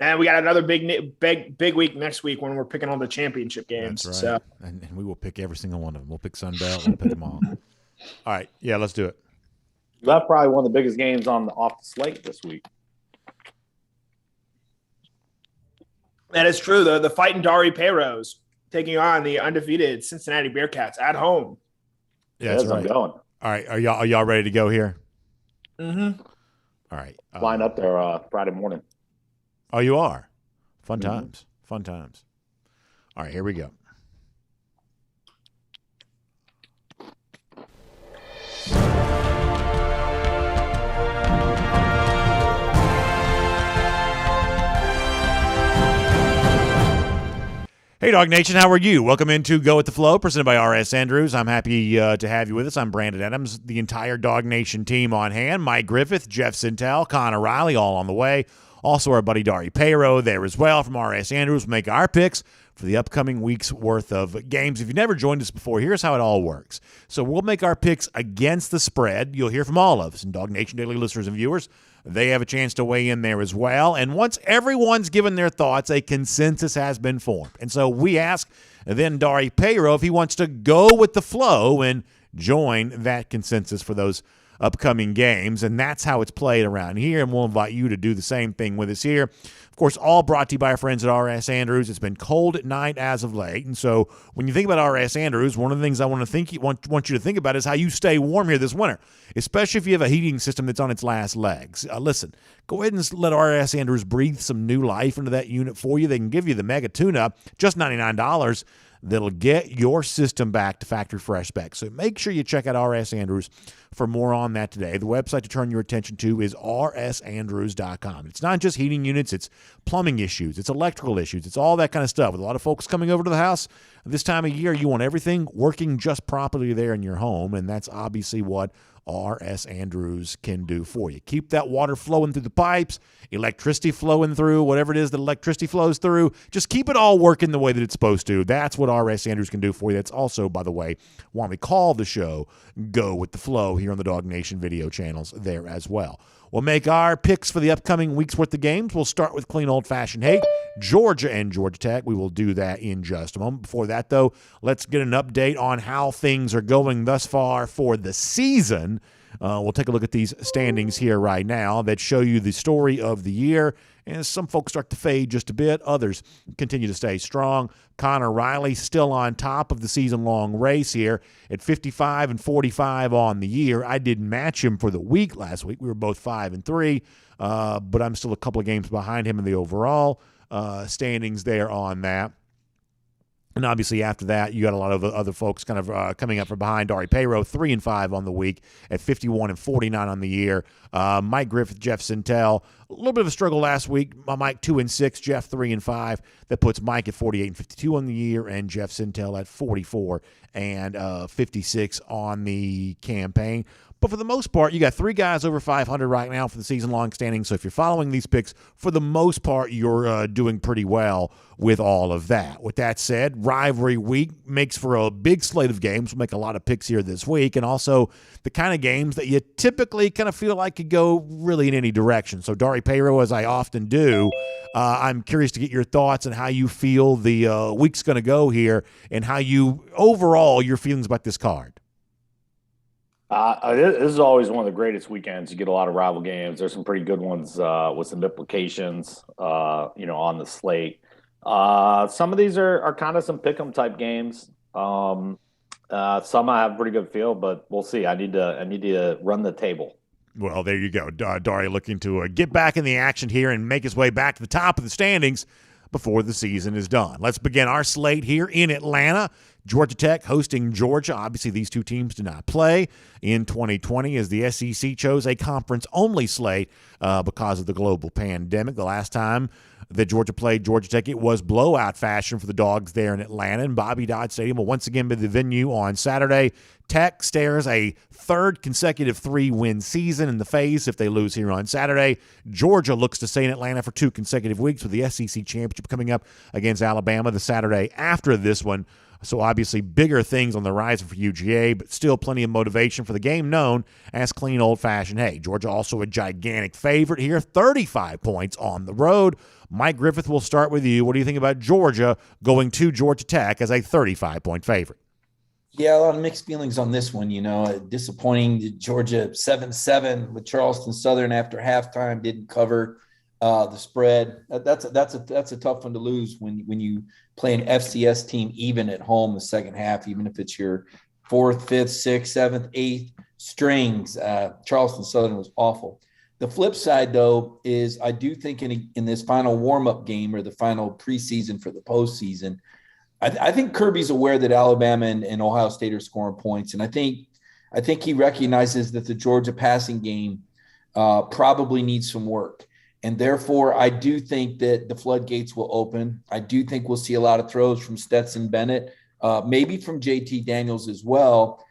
And we got another big week next week when we're picking all the championship games. That's right. So, And we will pick every single one of them. We'll pick Sunbelt. We'll pick them all. All right. Yeah, let's do it. That's probably one of the biggest games off the slate this week. that is true. The fighting Dari Payros taking on the undefeated Cincinnati Bearcats at home. Yeah, that's right. I'm going. All right. Are y'all ready to go here? Mm-hmm. All right. Flying up there Friday morning. Oh, you are? Fun times. Fun times. All right, here we go. Hey, Dog Nation, how are you? Welcome into Go With The Flow, presented by R.S. Andrews. I'm happy to have you with us. I'm Brandon Adams, the entire Dog Nation team on hand. Mike Griffith, Jeff Sintel, Connor Riley, all on the way. Also, our buddy Dari Payro there as well from R.S. Andrews. We'll make our picks for the upcoming week's worth of games. If you've never joined us before, here's how it all works. So we'll make our picks against the spread. You'll hear from all of us, and Dog Nation Daily listeners and viewers, they have a chance to weigh in there as well. And once everyone's given their thoughts, a consensus has been formed. And so we ask then Dari Payro if he wants to go with the flow and join that consensus for those upcoming games. And that's how it's played around here. And we'll invite you to do the same thing with us here. Of course, all brought to you by our friends at R.S. Andrews. It's been cold at night as of late. And so when you think about R.S. Andrews, one of the things I want you to think about is how you stay warm here this winter, especially if you have a heating system that's on its last legs. Listen, go ahead and let R.S. Andrews breathe some new life into that unit for you. They can give you the Mega Tune-Up, just $99. That'll get your system back to factory fresh specs. So make sure you check out R.S. Andrews for more on that today. The website to turn your attention to is rsandrews.com. It's not just heating units, it's plumbing issues, it's electrical issues, it's all that kind of stuff. With a lot of folks coming over to the house this time of year, you want everything working just properly there in your home, and that's obviously what R.S. Andrews can do for you. Keep that water flowing through the pipes, electricity flowing through, whatever it is that electricity flows through. Just keep it all working the way that it's supposed to. That's what R.S. Andrews can do for you. That's also, by the way, why we call the show Go With The Flow here on the Dog Nation video channels there as well. We'll make our picks for the upcoming week's worth of games. We'll start with clean old-fashioned hate, Georgia and Georgia Tech. We will do that in just a moment. Before that, though, let's get an update on how things are going thus far for the season. We'll take a look at these standings here right now that show you the story of the year. And some folks start to fade just a bit. Others continue to stay strong. Connor Riley still on top of the season-long race here at 55 and 45 on the year. I didn't match him for the week last week. We were both 5 and 3, but I'm still a couple of games behind him in the overall standings there on that. And obviously after that, you got a lot of other folks kind of coming up from behind. Dari Payro, 3 and 5 on the week at 51 and 49 on the year. Mike Griffith, Jeff Sintel, a little bit of a struggle last week. Mike 2 and 6, Jeff 3 and 5. That puts Mike at 48 and 52 on the year, and Jeff Sintel at 44 and 56 on the campaign. But for the most part, you got 3 guys over 500 right now for the season-long standing. So if you're following these picks, for the most part, you're doing pretty well with all of that. With that said, rivalry week makes for a big slate of games. We'll make a lot of picks here this week, and also the kind of games that you typically kind of feel like could go really in any direction. So Dari Payro, as I often do, I'm curious to get your thoughts on how you feel the week's going to go here and how you, overall, your feelings about this card. This is always one of the greatest weekends. You get a lot of rival games. There's some pretty good ones with some implications, on the slate. Some of these are kind of some pick'em type games. Some I have a pretty good feel, but we'll see. I need to run the table. Well, there you go. Dari looking to get back in the action here and make his way back to the top of the standings before the season is done. Let's begin our slate here in Atlanta. Georgia Tech hosting Georgia. Obviously, these two teams did not play in 2020 as the SEC chose a conference-only slate because of the global pandemic. The last time that Georgia played Georgia Tech, it was blowout fashion for the Dogs there in Atlanta, and Bobby Dodd Stadium will once again be the venue on Saturday. Tech stares a third consecutive 3-win season in the face if they lose here on Saturday. Georgia looks to stay in Atlanta for 2 consecutive weeks with the SEC championship coming up against Alabama the Saturday after this one. So obviously bigger things on the horizon for UGA, but still plenty of motivation for the game known as clean old-fashioned hay. Georgia also a gigantic favorite here, 35 points on the road. Mike Griffith, will start with you. What do you think about Georgia going to Georgia Tech as a 35-point favorite? Yeah, a lot of mixed feelings on this one. Disappointing Georgia 7-7 with Charleston Southern after halftime, didn't cover the spread. That's a tough one to lose when you play an FCS team even at home the second half, even if it's your fourth, fifth, sixth, seventh, eighth strings. Charleston Southern was awful. The flip side, though, is I do think in this final warm-up game or the final preseason for the postseason, I think Kirby's aware that Alabama and Ohio State are scoring points, and I think he recognizes that the Georgia passing game probably needs some work, and therefore I do think that the floodgates will open. I do think we'll see a lot of throws from Stetson Bennett, maybe from JT Daniels as well,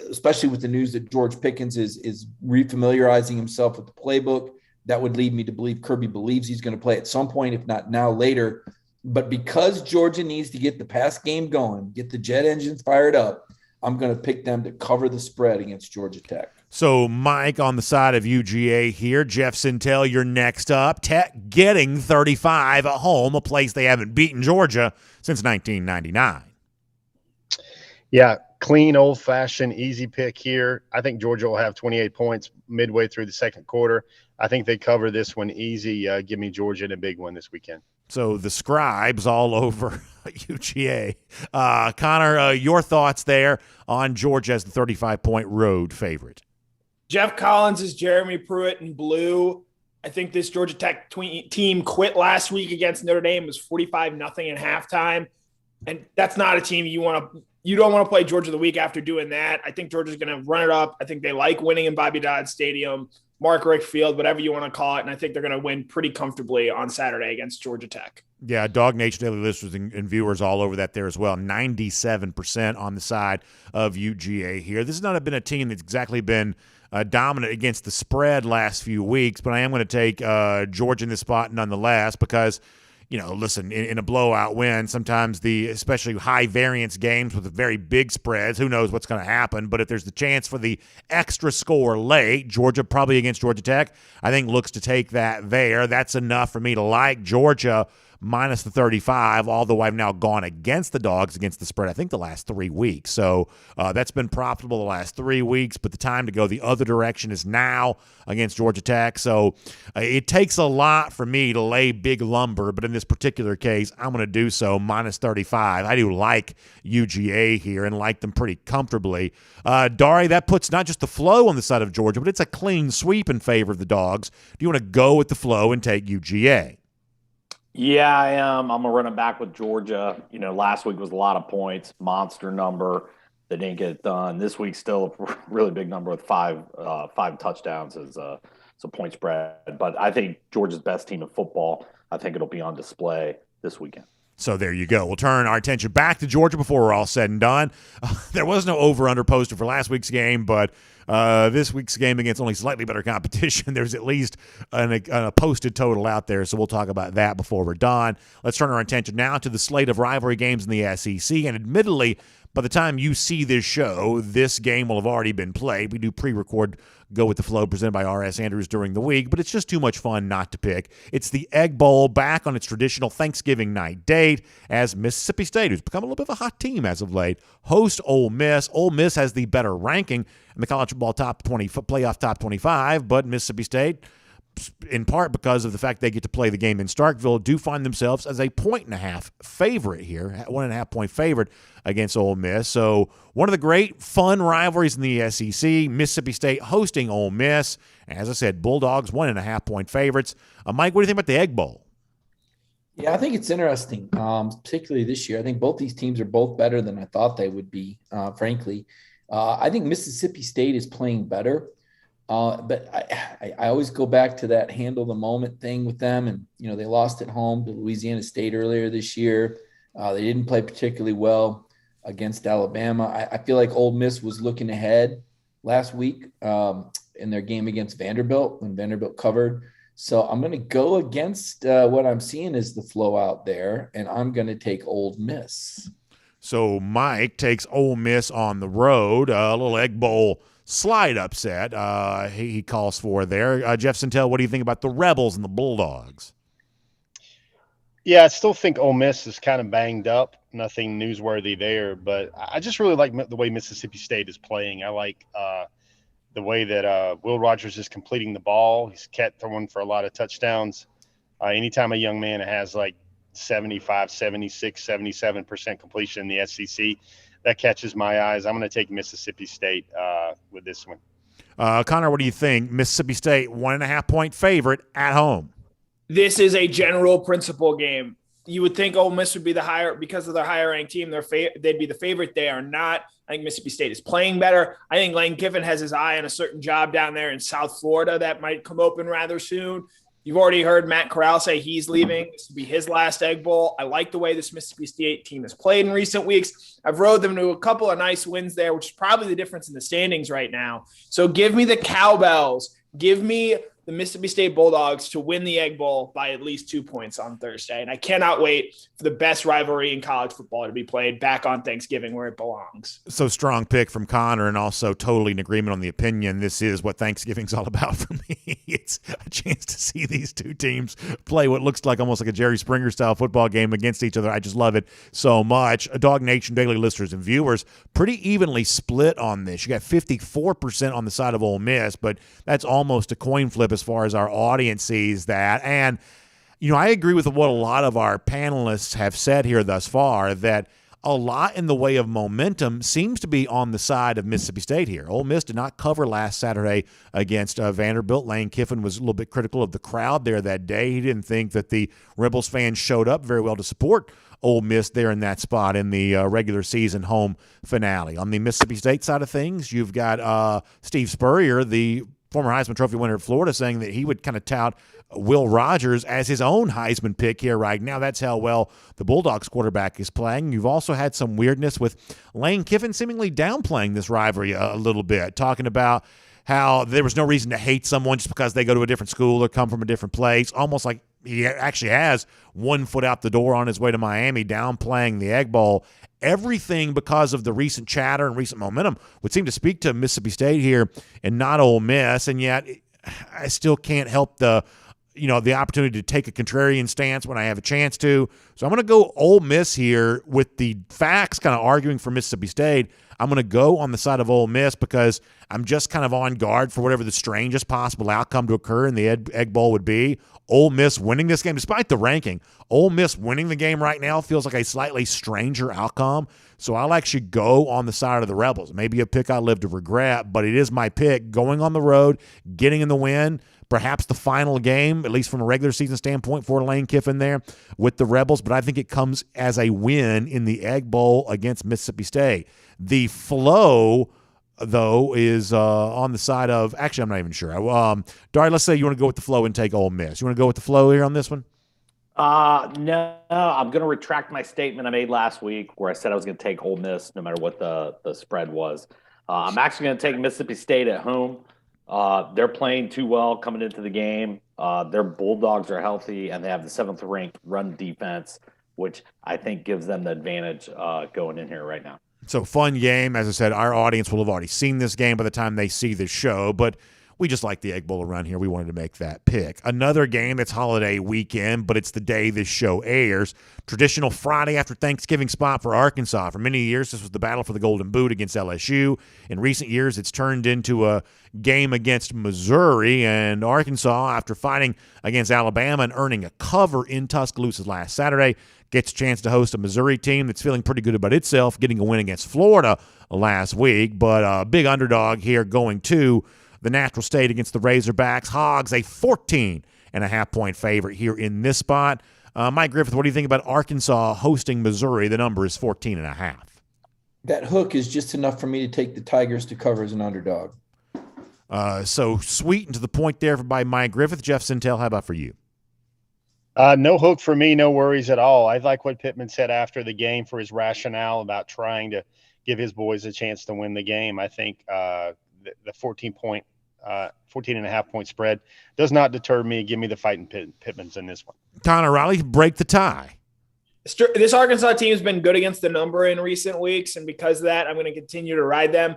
especially with the news that George Pickens is refamiliarizing himself with the playbook. That would lead me to believe Kirby believes he's going to play at some point, if not now, later. But because Georgia needs to get the pass game going, get the jet engines fired up, I'm going to pick them to cover the spread against Georgia Tech. So, Mike, on the side of UGA here, Jeff Sintel, you're next up. Tech getting 35 at home, a place they haven't beaten Georgia since 1999. Yeah, clean, old-fashioned, easy pick here. I think Georgia will have 28 points midway through the second quarter. I think they cover this one easy. Give me Georgia in a big one this weekend. So the scribes all over UGA. Connor, your thoughts there on Georgia as the 35-point road favorite? Jeff Collins is Jeremy Pruitt in blue. I think this Georgia Tech team quit last week against Notre Dame. It was 45-0 at halftime. And that's not a team you don't want to play Georgia the week after doing that. I think Georgia's going to run it up. I think they like winning in Bobby Dodd Stadium, Mark Richt Field, whatever you want to call it. And I think they're going to win pretty comfortably on Saturday against Georgia Tech. Yeah, Dog Nation Daily listeners and viewers all over that there as well. 97% on the side of UGA here. This has not been a team that's exactly been dominant against the spread last few weeks, but I am going to take Georgia in this spot nonetheless because – listen, in a blowout win, sometimes especially high variance games with very big spreads, who knows what's going to happen. But if there's the chance for the extra score late, Georgia probably against Georgia Tech, I think looks to take that there. That's enough for me to like Georgia minus the 35, although I've now gone against the dogs against the spread, I think, the last 3 weeks. So that's been profitable the last 3 weeks, but the time to go the other direction is now against Georgia Tech. So it takes a lot for me to lay big lumber, but in this particular case, I'm going to do so minus 35. I do like UGA here and like them pretty comfortably. Dari, that puts not just the flow on the side of Georgia, but it's a clean sweep in favor of the dogs. Do you want to go with the flow and take UGA? Yeah, I am. I'm going to run it back with Georgia. Last week was a lot of points, monster number. They didn't get it done. This week's still a really big number with five touchdowns as a point spread. But I think Georgia's best team in football. I think it'll be on display this weekend. So there you go. We'll turn our attention back to Georgia before we're all said and done. There was no over-under posted for last week's game, but this week's game against only slightly better competition, there's at least a posted total out there, so we'll talk about that before we're done. Let's turn our attention now to the slate of rivalry games in the SEC, and admittedly, by the time you see this show, this game will have already been played. We do pre-record Go With The Flow presented by R.S. Andrews during the week, but it's just too much fun not to pick. It's the Egg Bowl back on its traditional Thanksgiving night date as Mississippi State, who's become a little bit of a hot team as of late, host Ole Miss. Ole Miss has the better ranking in the college football top 20 playoff top 25, but Mississippi State, in part because of the fact they get to play the game in Starkville, do find themselves as a 1.5 favorite here, 1.5 point favorite against Ole Miss. So one of the great fun rivalries in the SEC, Mississippi State hosting Ole Miss. As I said, Bulldogs 1.5 point favorites. Mike, what do you think about the Egg Bowl? Yeah, I think it's interesting, particularly this year. I think both these teams are both better than I thought they would be, frankly. I think Mississippi State is playing better. But I always go back to that handle the moment thing with them. And, they lost at home to Louisiana State earlier this year. They didn't play particularly well against Alabama. I feel like Ole Miss was looking ahead last week in their game against Vanderbilt when Vanderbilt covered. So I'm going to go against what I'm seeing is the flow out there, and I'm going to take Ole Miss. So Mike takes Ole Miss on the road. A little Egg Bowl slide upset he calls for there. Jeff Sintel, what do you think about the Rebels and the Bulldogs? Yeah, I still think Ole Miss is kind of banged up. Nothing newsworthy there, but I just really like the way Mississippi State is playing. I like the way that Will Rogers is completing the ball. He's throwing for a lot of touchdowns. Anytime a young man has like 75, 76, 77% completion in the SEC, that catches my eyes. I'm going to take Mississippi State with this one. Connor, what do you think? Mississippi State, 1.5-point favorite at home. This is a general principle game. You would think Ole Miss would be the higher because of their higher ranked team. They'd be the favorite. They are not. I think Mississippi State is playing better. I think Lane Kiffin has his eye on a certain job down there in South Florida that might come open rather soon. You've already heard Matt Corral say he's leaving. This will be his last Egg Bowl. I like the way this Mississippi State team has played in recent weeks. I've rode them to a couple of nice wins there, which is probably the difference in the standings right now. So give me the Cowbells. Give me the Mississippi State Bulldogs to win the Egg Bowl by at least 2 points on Thursday. And I cannot wait for the best rivalry in college football to be played back on Thanksgiving where it belongs. So strong pick from Connor, and also totally in agreement on the opinion. This is what Thanksgiving's all about for me. It's a chance to see these two teams play what looks like almost like a Jerry Springer style football game against each other. I just love it so much. Dog Nation daily listeners and viewers pretty evenly split on this. You got 54% on the side of Ole Miss, but that's almost a coin flip as far as our audience sees that. And, I agree with what a lot of our panelists have said here thus far, that a lot in the way of momentum seems to be on the side of Mississippi State here. Ole Miss did not cover last Saturday against Vanderbilt. Lane Kiffin was a little bit critical of the crowd there that day. He didn't think that the Rebels fans showed up very well to support Ole Miss there in that spot in the regular season home finale. On the Mississippi State side of things, you've got Steve Spurrier, the former Heisman Trophy winner at Florida, saying that he would kind of tout Will Rogers as his own Heisman pick here right now. That's how well the Bulldogs quarterback is playing. You've also had some weirdness with Lane Kiffin seemingly downplaying this rivalry a little bit, talking about how there was no reason to hate someone just because they go to a different school or come from a different place, almost like he actually has one foot out the door on his way to Miami, downplaying the Egg Bowl. Everything because of the recent chatter and recent momentum would seem to speak to Mississippi State here and not Ole Miss, and yet I still can't help the opportunity to take a contrarian stance when I have a chance to. So I'm going to go Ole Miss here with the facts kind of arguing for Mississippi State. I'm going to go on the side of Ole Miss because I'm just kind of on guard for whatever the strangest possible outcome to occur in the Egg Bowl would be. Ole Miss winning this game, despite the ranking, Ole Miss winning the game right now feels like a slightly stranger outcome. So I'll actually go on the side of the Rebels. Maybe a pick I live to regret, but it is my pick. Going on the road, getting in the win, perhaps the final game, at least from a regular season standpoint for Lane Kiffin there with the Rebels, but I think it comes as a win in the Egg Bowl against Mississippi State. The flow, though, is on the side of – actually, I'm not even sure. Dari, let's say you want to go with the flow and take Ole Miss. You want to go with the flow here on this one? No, I'm going to retract my statement I made last week where I said I was going to take Ole Miss no matter what the spread was. I'm actually going to take Mississippi State at home. They're playing too well coming into the game. Their Bulldogs are healthy, and they have the 7th-ranked run defense, which I think gives them the advantage going in here right now. So fun game. As I said, our audience will have already seen this game by the time they see this show, but we just like the Egg Bowl around here. We wanted to make that pick. Another game that's holiday weekend, but it's the day this show airs. Traditional Friday after Thanksgiving spot for Arkansas. For many years, this was the battle for the Golden Boot against LSU. In recent years, it's turned into a game against Missouri, and Arkansas, after fighting against Alabama and earning a cover in Tuscaloosa last Saturday, gets a chance to host a Missouri team that's feeling pretty good about itself, getting a win against Florida last week, but a big underdog here going to the Natural State against the Razorbacks. Hogs, a 14.5-point favorite here in this spot. Mike Griffith, what do you think about Arkansas hosting Missouri? The number is 14.5. That hook is just enough for me to take the Tigers to cover as an underdog. So sweet and to the point there by Mike Griffith. Jeff Sintel, how about for you? No hook for me, no worries at all. I like what Pittman said after the game for his rationale about trying to give his boys a chance to win the game. I think the 14.5-point spread does not deter me. Give me the fighting Pittmans in this one. Connor Riley, break the tie. This Arkansas team has been good against the number in recent weeks, and because of that, I'm going to continue to ride them.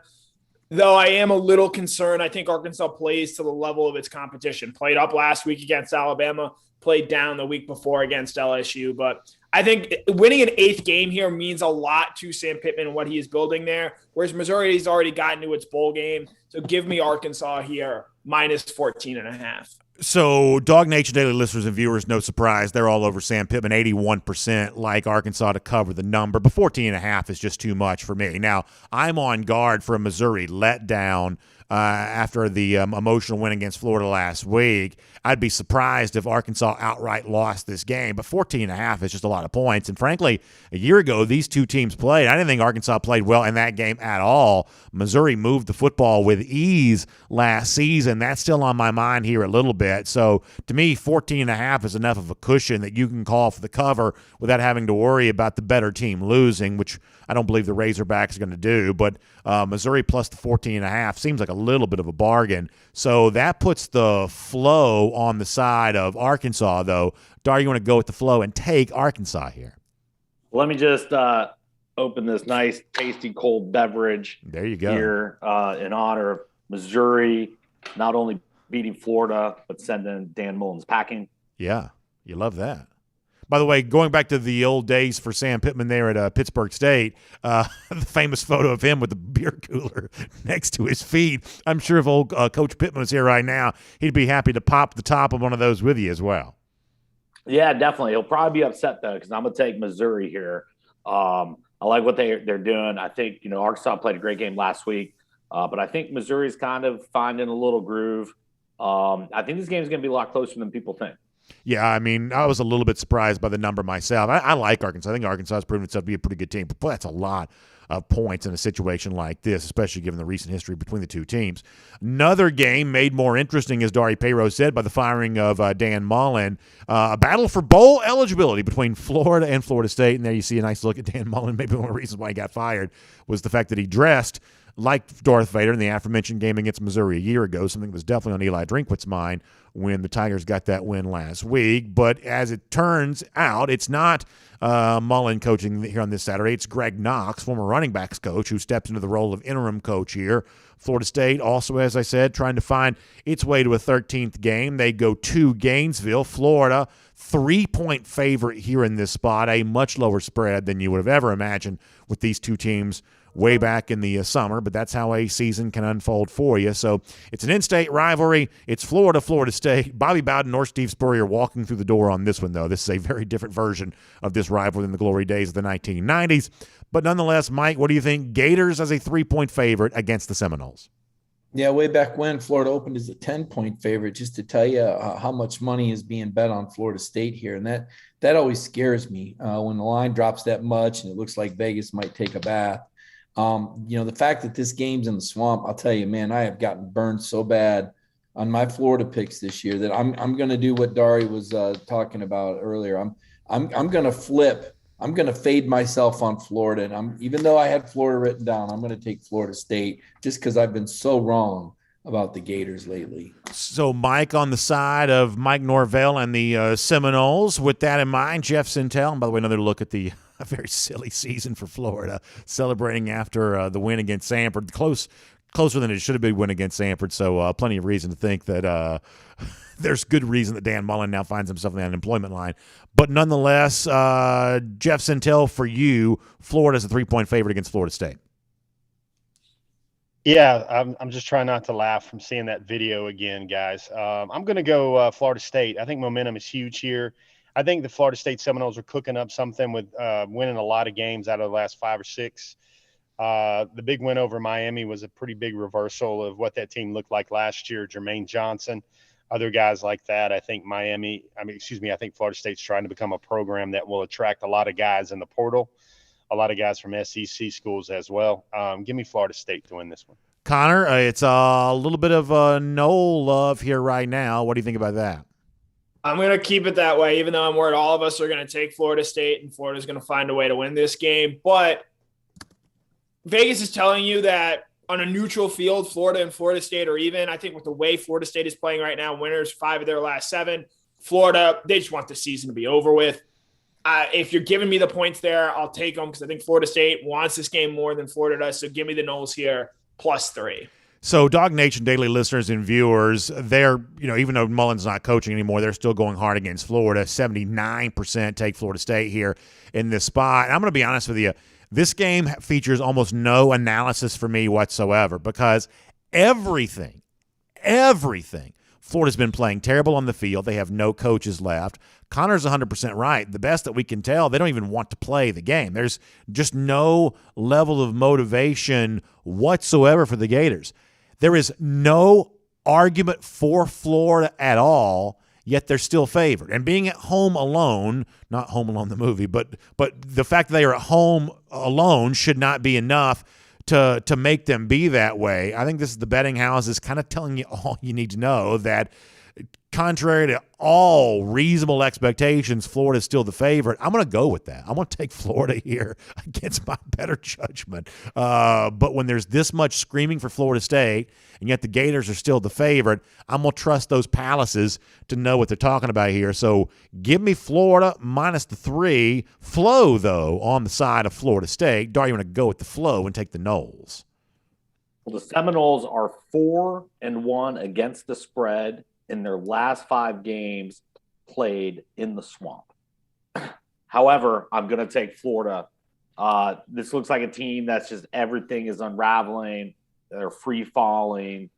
Though I am a little concerned. I think Arkansas plays to the level of its competition. Played up last week against Alabama, played down the week before against LSU. But I think winning an 8th game here means a lot to Sam Pittman and what he is building there, whereas Missouri has already gotten to its bowl game. So give me Arkansas here, minus 14.5. So, Dog Nation Daily listeners and viewers, no surprise, they're all over Sam Pittman. 81% like Arkansas to cover the number, but 14.5 is just too much for me. Now, I'm on guard for a Missouri letdown after the emotional win against Florida last week. I'd be surprised if Arkansas outright lost this game, but 14.5 is just a lot of points. And frankly, a year ago, these two teams played. I didn't think Arkansas played well in that game at all. Missouri moved the football with ease last season. That's still on my mind here a little bit. So to me, 14.5 is enough of a cushion that you can call for the cover without having to worry about the better team losing, which I don't believe the Razorbacks are going to do. But Missouri plus the 14.5 seems like a little bit of a bargain. So that puts the flow on the side of Arkansas, though. Dar, you want to go with the flow and take Arkansas here? Let me just open this nice, tasty, cold beverage. There you go. Here in honor of Missouri, not only beating Florida, but sending Dan Mullen's packing. Yeah, you love that. By the way, going back to the old days for Sam Pittman there at Pittsburgh State, the famous photo of him with the beer cooler next to his feet. I'm sure if old Coach Pittman was here right now, he'd be happy to pop the top of one of those with you as well. Yeah, definitely. He'll probably be upset, though, because I'm going to take Missouri here. I like what they're doing. I think, Arkansas played a great game last week, but I think Missouri's kind of finding a little groove. I think this game is going to be a lot closer than people think. Yeah, I mean, I was a little bit surprised by the number myself. I like Arkansas. I think Arkansas has proven itself to be a pretty good team. But boy, that's a lot of points in a situation like this, especially given the recent history between the two teams. Another game made more interesting, as Dari Payro said, by the firing of Dan Mullen. A battle for bowl eligibility between Florida and Florida State. And there you see a nice look at Dan Mullen. Maybe one of the reasons why he got fired was the fact that he dressed like Darth Vader in the aforementioned game against Missouri a year ago, something that was definitely on Eli Drinkwitz's mind when the Tigers got that win last week. But as it turns out, it's not Mullen coaching here on this Saturday. It's Greg Knox, former running backs coach, who steps into the role of interim coach here. Florida State also, as I said, trying to find its way to a 13th game. They go to Gainesville. Florida, 3-point favorite here in this spot, a much lower spread than you would have ever imagined with these two teams way back in the summer, but that's how a season can unfold for you. So it's an in-state rivalry. It's Florida, Florida State. Bobby Bowden or Steve Spurrier walking through the door on this one, though. This is a very different version of this rivalry than the glory days of the 1990s. But nonetheless, Mike, what do you think? Gators as a 3-point favorite against the Seminoles. Yeah, way back when Florida opened as a 10-point favorite, just to tell you how much money is being bet on Florida State here. And that always scares me when the line drops that much and it looks like Vegas might take a bath. The fact that this game's in the swamp, I'll tell you, man, I have gotten burned so bad on my Florida picks this year that I'm going to do what Dari was talking about earlier. I'm going to flip. I'm going to fade myself on Florida. And even though I had Florida written down, I'm going to take Florida State just because I've been so wrong about the Gators lately. So Mike on the side of Mike Norvell and the Seminoles. With that in mind, Jeff Sintel, and by the way, another look at a very silly season for Florida, celebrating after the win against Samford. Closer than it should have been win against Samford, so plenty of reason to think that there's good reason that Dan Mullen now finds himself in the unemployment line. But nonetheless, Jeff Sintel, for you, Florida's a 3-point favorite against Florida State. Yeah, I'm just trying not to laugh from seeing that video again, guys. I'm going to go Florida State. I think momentum is huge here. I think the Florida State Seminoles are cooking up something with winning a lot of games out of the last 5 or 6. The big win over Miami was a pretty big reversal of what that team looked like last year. Jermaine Johnson, other guys like that. I think I think Florida State's trying to become a program that will attract a lot of guys in the portal, a lot of guys from SEC schools as well. Give me Florida State to win this one. Connor, it's a little bit of Noel love here right now. What do you think about that? I'm going to keep it that way, even though I'm worried all of us are going to take Florida State and Florida's going to find a way to win this game. But Vegas is telling you that on a neutral field, Florida and Florida State are even. I think with the way Florida State is playing right now, winners 5 of their last 7. Florida, they just want the season to be over with. If you're giving me the points there, I'll take them because I think Florida State wants this game more than Florida does. So give me the Noles here, +3. So, Dog Nation daily listeners and viewers, they're, even though Mullen's not coaching anymore, they're still going hard against Florida. 79% take Florida State here in this spot. And I'm going to be honest with you. This game features almost no analysis for me whatsoever because everything, Florida's been playing terrible on the field. They have no coaches left. Connor's 100% right. The best that we can tell, they don't even want to play the game. There's just no level of motivation whatsoever for the Gators. There is no argument for Florida at all, yet they're still favored. And being at home alone, not Home Alone the movie, but the fact that they are at home alone should not be enough to make them be that way. I think this is the betting houses kind of telling you all you need to know that contrary to all reasonable expectations, Florida's still the favorite. I'm going to go with that. I'm going to take Florida here against my better judgment. But when there's this much screaming for Florida State, and yet the Gators are still the favorite, I'm going to trust those palaces to know what they're talking about here. So give me Florida -3. Flow, though, on the side of Florida State. Dar, you want to go with the flow and take the Noles? Well, the Seminoles are 4-1 against the spread in their last 5 games played in the swamp. However, I'm going to take Florida. This looks like a team that's just everything is unraveling. They're free falling.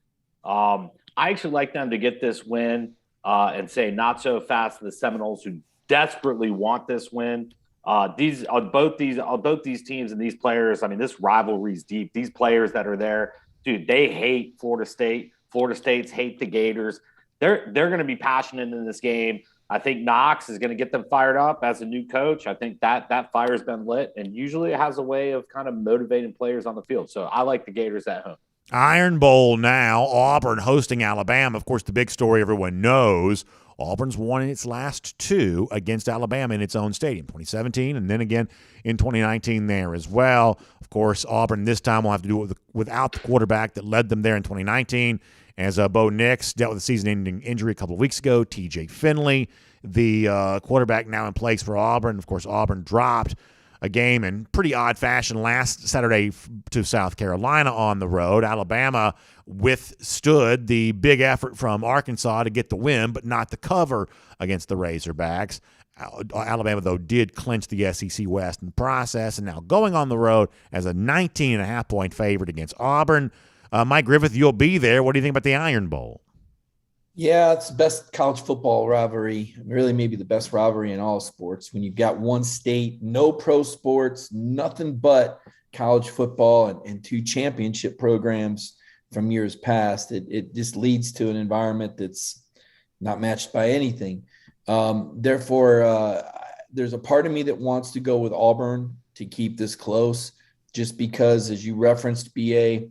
I actually like them to get this win and say not so fast to the Seminoles who desperately want this win. Both these teams and these players, I mean, this rivalry is deep. These players that are there, dude, they hate Florida State. Florida State's hate the Gators. They're going to be passionate in this game. I think Knox is going to get them fired up as a new coach. I think that fire's been lit, and usually it has a way of kind of motivating players on the field. So I like the Gators at home. Iron Bowl now, Auburn hosting Alabama. Of course, the big story everyone knows, Auburn's won its last 2 against Alabama in its own stadium, 2017 and then again in 2019 there as well. Of course, Auburn this time will have to do it without the quarterback that led them there in 2019. As Bo Nix dealt with a season-ending injury a couple of weeks ago, T.J. Finley, the quarterback now in place for Auburn. Of course, Auburn dropped a game in pretty odd fashion last Saturday to South Carolina on the road. Alabama withstood the big effort from Arkansas to get the win, but not the cover against the Razorbacks. Alabama, though, did clinch the SEC West in the process, and now going on the road as a 19.5-point favorite against Auburn. Mike Griffith, you'll be there. What do you think about the Iron Bowl? Yeah, it's the best college football rivalry, really maybe the best rivalry in all sports. When you've got one state, no pro sports, nothing but college football and 2 championship programs from years past, it just leads to an environment that's not matched by anything. Therefore, there's a part of me that wants to go with Auburn to keep this close just because, as you referenced, BA,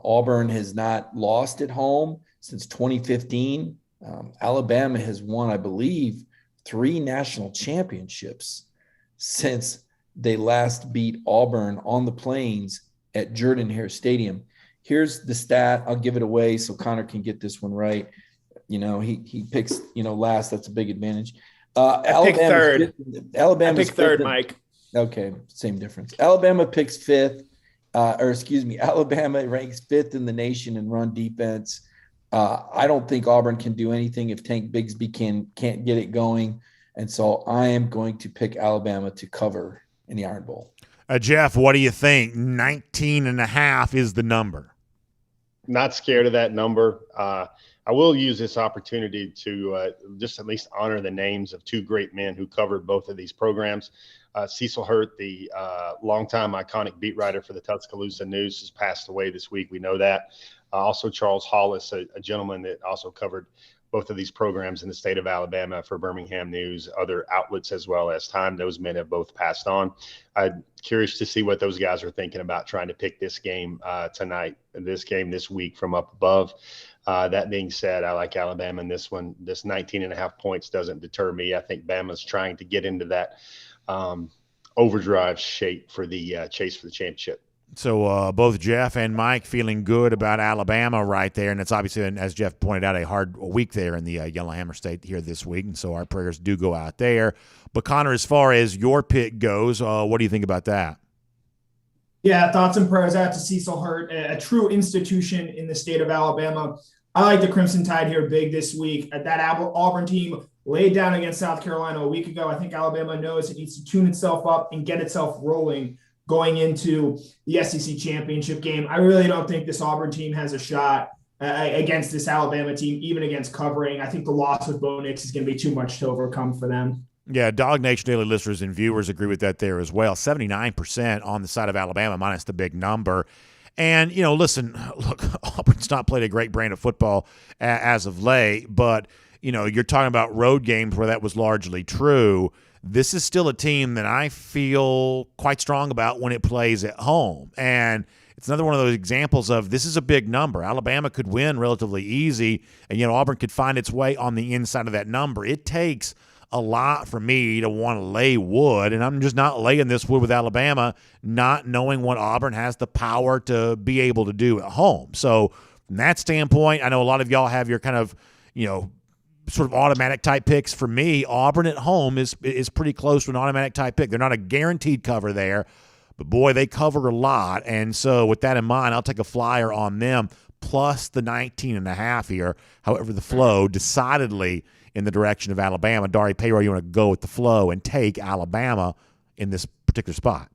Auburn has not lost at home since 2015. Alabama has won, I believe, 3 national championships since they last beat Auburn on the Plains at Jordan-Hare Stadium. Here's the stat. I'll give it away so Connor can get this one right. He picks, last. That's a big advantage. I pick third. Alabama pick third, Mike. Okay, same difference. Alabama picks 5th. Alabama ranks 5th in the nation in run defense. I don't think Auburn can do anything if Tank Bigsby can't get it going. And so I am going to pick Alabama to cover in the Iron Bowl. Jeff, what do you think? 19.5 is the number. Not scared of that number. I will use this opportunity to just at least honor the names of 2 great men who covered both of these programs. Cecil Hurt, the longtime iconic beat writer for the Tuscaloosa News, has passed away this week. We know that. Also, Charles Hollis, a gentleman that also covered both of these programs in the state of Alabama for Birmingham News, other outlets as well as Time. Those men have both passed on. I'm curious to see what those guys are thinking about trying to pick this game tonight, this game this week from up above. That being said, I like Alabama in this one. This 19.5 points doesn't deter me. I think Bama's trying to get into that overdrive shape for the chase for the championship. So both Jeff and Mike feeling good about Alabama right there, and it's obviously, as Jeff pointed out, a hard week there in the Yellowhammer State here this week, and so our prayers do go out there. But Connor, as far as your pick goes, what do you think about that? Yeah, thoughts and prayers out to Cecil Hurt, a true institution in the state of Alabama. I like the Crimson Tide here big this week. That Auburn team laid down against South Carolina a week ago. I think Alabama knows it needs to tune itself up and get itself rolling going into the SEC championship game. I really don't think this Auburn team has a shot against this Alabama team, even against covering. I think the loss of Bo Nix is going to be too much to overcome for them. Yeah, Dog Nation daily listeners and viewers agree with that there as well. 79% on the side of Alabama minus the big number. And, listen, look, Auburn's not played a great brand of football as of late, but, you're talking about road games where that was largely true. This is still a team that I feel quite strong about when it plays at home. And it's another one of those examples of this is a big number. Alabama could win relatively easy, and, Auburn could find its way on the inside of that number. It takes a lot for me to want to lay wood, and I'm just not laying this wood with Alabama, not knowing what Auburn has the power to be able to do at home. So from that standpoint, I know a lot of y'all have your kind of, sort of automatic type picks. For me, Auburn at home is pretty close to an automatic type pick. They're not a guaranteed cover there, but boy, they cover a lot. And so with that in mind, I'll take a flyer on them plus the 19.5 here. However, the flow decidedly in the direction of Alabama. Dari Payroll, you want to go with the flow and take Alabama in this particular spot?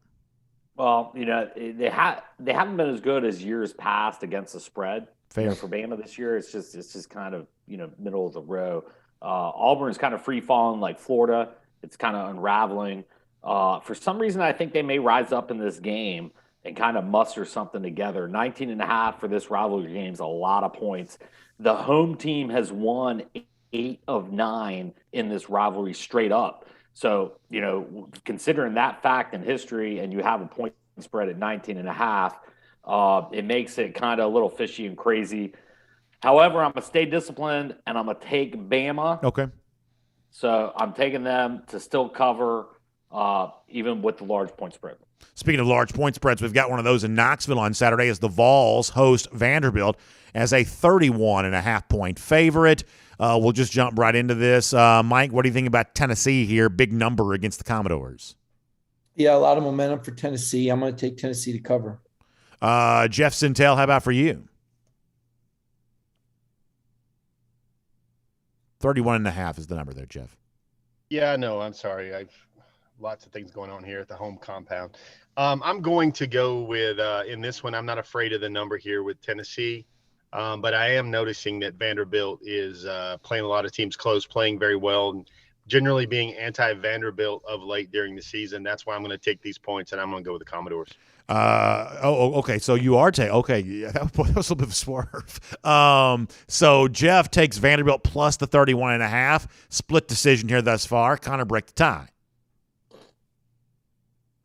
Well, they haven't been as good as years past against the spread. Fair. For Bama this year, it's just kind of middle of the row. Auburn's kind of free falling like Florida. It's kind of unraveling. For some reason, I think they may rise up in this game and kind of muster something together. 19.5 for this rivalry game is a lot of points. The home team has won 8 of 9 in this rivalry straight up. So, considering that fact in history, and you have a point spread at 19.5, it makes it kind of a little fishy and crazy. However, I'm going to stay disciplined, and I'm going to take Bama. Okay. So I'm taking them to still cover, even with the large point spread. Speaking of large point spreads, we've got one of those in Knoxville on Saturday as the Vols host Vanderbilt as a 31.5-point favorite. We'll just jump right into this. Mike, what do you think about Tennessee here? Big number against the Commodores. Yeah, a lot of momentum for Tennessee. I'm going to take Tennessee to cover. Jeff Sintel, how about for you? 31.5 is the number there, Jeff. Yeah, no, I'm sorry. I've lots of things going on here at the home compound. I'm going to go with, in this one, I'm not afraid of the number here with Tennessee. But I am noticing that Vanderbilt is playing a lot of teams close, playing very well, and generally being anti-Vanderbilt of late during the season. That's why I'm going to take these points, and I'm going to go with the Commodores. Okay. So you are okay. Yeah, that was a little bit of a swerve. So Jeff takes Vanderbilt plus the 31.5. Split decision here thus far. Connor, break the tie.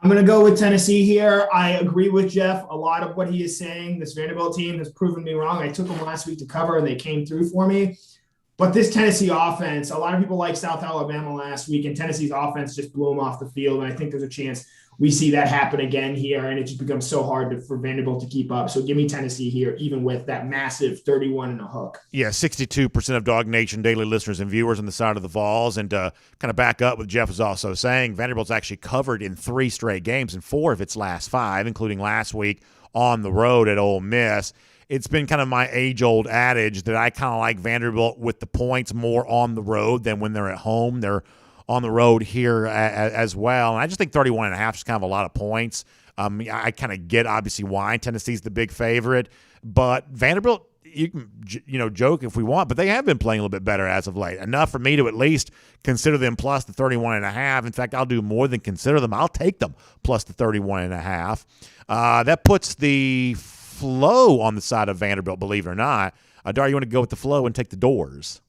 I'm going to go with Tennessee here. I agree with Jeff. A lot of what he is saying, this Vanderbilt team has proven me wrong. I took them last week to cover, and they came through for me. But this Tennessee offense, a lot of people like South Alabama last week, and Tennessee's offense just blew them off the field. And I think there's a chance we see that happen again here, and it just becomes so hard for Vanderbilt to keep up. So give me Tennessee here, even with that massive 31 and a hook. Yeah, 62% of Dog Nation daily listeners and viewers on the side of the Vols. And kind of back up what Jeff was also saying, Vanderbilt's actually covered in 3 straight games in 4 of its last 5, including last week on the road at Ole Miss. It's been kind of my age-old adage that I kind of like Vanderbilt with the points more on the road than when they're at home. They're on the road here as well. And I just think 31.5 is kind of a lot of points. I kind of get, obviously, why Tennessee's the big favorite. But Vanderbilt, you can joke if we want, but they have been playing a little bit better as of late. Enough for me to at least consider them plus the 31.5. In fact, I'll do more than consider them. I'll take them plus the 31.5. That puts the flow on the side of Vanderbilt, believe it or not. Dar, you want to go with the flow and take the doors?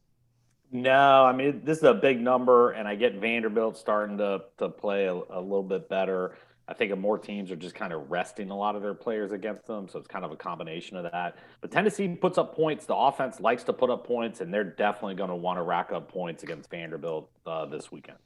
No, I mean, this is a big number, and I get Vanderbilt starting to play a little bit better. I think more teams are just kind of resting a lot of their players against them, so it's kind of a combination of that. But Tennessee puts up points. The offense likes to put up points, and they're definitely going to want to rack up points against Vanderbilt this weekend.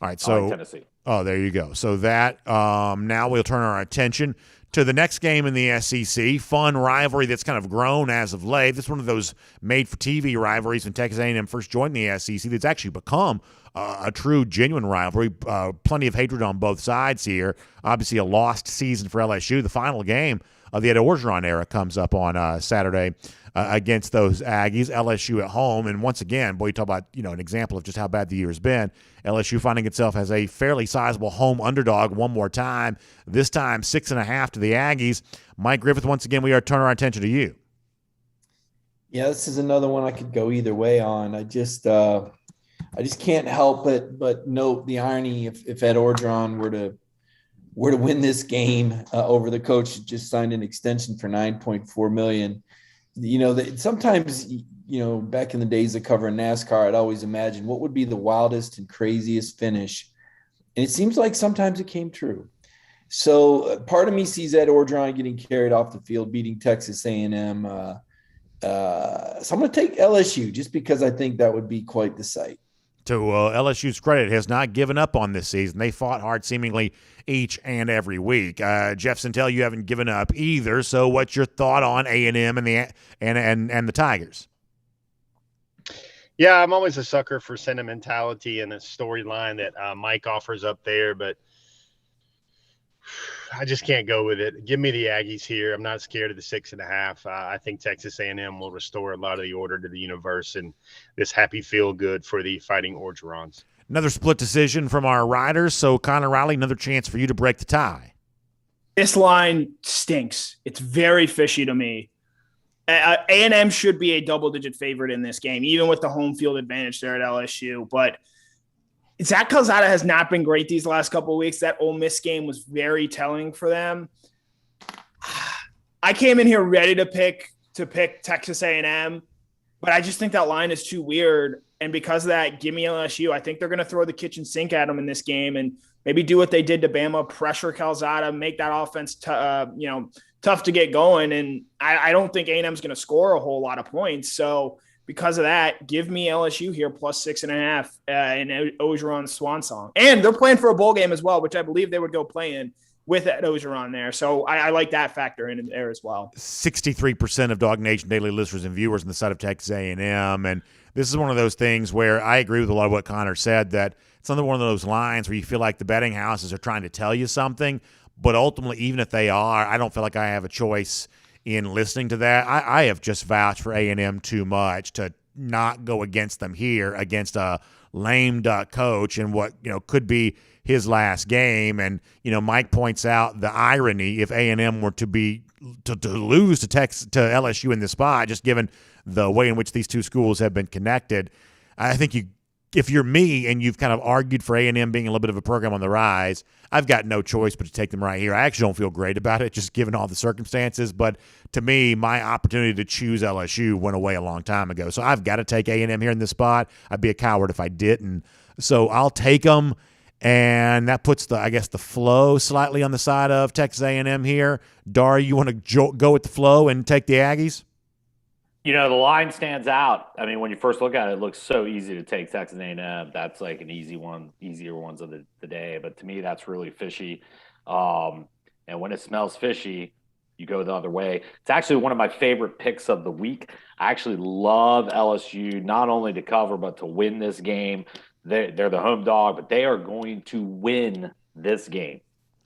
All right, so Tennessee. Oh, there you go. So that now we'll turn our attention to the next game in the SEC. Fun rivalry that's kind of grown as of late. This is one of those made-for-TV rivalries when Texas A&M first joined the SEC that's actually become a true, genuine rivalry. Plenty of hatred on both sides here. Obviously, a lost season for LSU. The final game of the Ed Orgeron era comes up on Saturday against those Aggies. LSU at home, and once again, boy, you talk about an example of just how bad the year has been. LSU finding itself as a fairly sizable home underdog one more time. This time 6.5 to the Aggies. Mike Griffith, once again, we are turning our attention to you. Yeah, this is another one I could go either way on. I just can't help but note the irony if Ed Orgeron were to win this game over the coach that just signed an extension for $9.4 million. Sometimes, back in the days of covering NASCAR, I'd always imagine what would be the wildest and craziest finish. And it seems like sometimes it came true. So part of me sees Ed Orgeron getting carried off the field, beating Texas A&M. So I'm going to take LSU just because I think that would be quite the sight. To LSU's credit, has not given up on this season. They fought hard seemingly each and every week. Jeff Sintel, you haven't given up either. So what's your thought on A&M and the Tigers? Yeah, I'm always a sucker for sentimentality and the storyline that Mike offers up there, but I just can't go with it. Give me the Aggies here. I'm not scared of the 6.5. I think Texas A&M will restore a lot of the order to the universe and this happy feel good for the Fighting Orgerons. Another split decision from our riders. So Connor Riley, another chance for you to break the tie. This line stinks. It's very fishy to me. A&M should be a double-digit favorite in this game, even with the home field advantage there at LSU. But Zach Calzada has not been great these last couple of weeks. That Ole Miss game was very telling for them. I came in here ready to pick Texas A&M, but I just think that line is too weird. And because of that, give me LSU. I think they're going to throw the kitchen sink at them in this game and maybe do what they did to Bama, pressure Calzada, make that offense tough to get going. And I don't think A&M is going to score a whole lot of points. So because of that, give me LSU here plus 6.5 in Orgeron's swan song. And they're playing for a bowl game as well, which I believe they would go play in with Ed Orgeron there. So I like that factor in there as well. 63% of Dog Nation daily listeners and viewers on the side of Texas A&M. And this is one of those things where I agree with a lot of what Connor said, that it's another one of those lines where you feel like the betting houses are trying to tell you something, but ultimately, even if they are, I don't feel like I have a choice in listening to that. I have just vouched for A&M too much to not go against them here against a lame duck coach and what could be his last game. And Mike points out the irony if A&M were to lose to LSU in this spot, just given the way in which these two schools have been connected. I think if you're me and you've kind of argued for A&M being a little bit of a program on the rise, I've got no choice but to take them right here. I actually don't feel great about it, just given all the circumstances. But to me, my opportunity to choose LSU went away a long time ago. So I've got to take A&M here in this spot. I'd be a coward if I didn't. So I'll take them, and that puts the flow slightly on the side of Texas A&M here. Dari, you want to go with the flow and take the Aggies? The line stands out. I mean, when you first look at it, it looks so easy to take Texas A&M. That's like an easier ones of the day. But to me, that's really fishy. And when it smells fishy, you go the other way. It's actually one of my favorite picks of the week. I actually love LSU, not only to cover, but to win this game. They're the home dog, but they are going to win this game.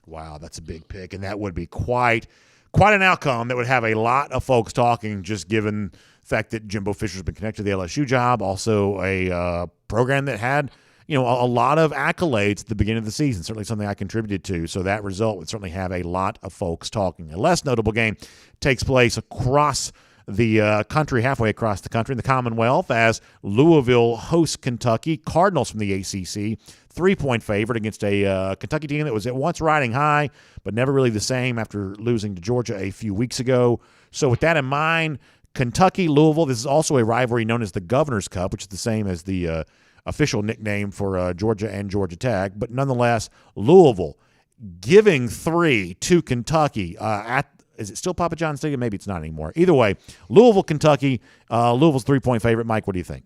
Wow, that's a big pick. And that would be quite an outcome that would have a lot of folks talking, just given the fact that Jimbo Fisher's been connected to the LSU job, also a program that had a lot of accolades at the beginning of the season, certainly something I contributed to. So that result would certainly have a lot of folks talking. A less notable game takes place across the country, halfway across the country in the Commonwealth, as Louisville hosts Kentucky. Cardinals from the ACC, 3-point favorite against a Kentucky team that was at once riding high, but never really the same after losing to Georgia a few weeks ago. So with that in mind, Kentucky, Louisville, this is also a rivalry known as the Governor's Cup, which is the same as the official nickname for Georgia and Georgia Tech. But nonetheless, Louisville giving 3 to Kentucky is it still Papa John's Stadium? Maybe it's not anymore. Either way, Louisville, Kentucky, Louisville's 3-point favorite. Mike, what do you think?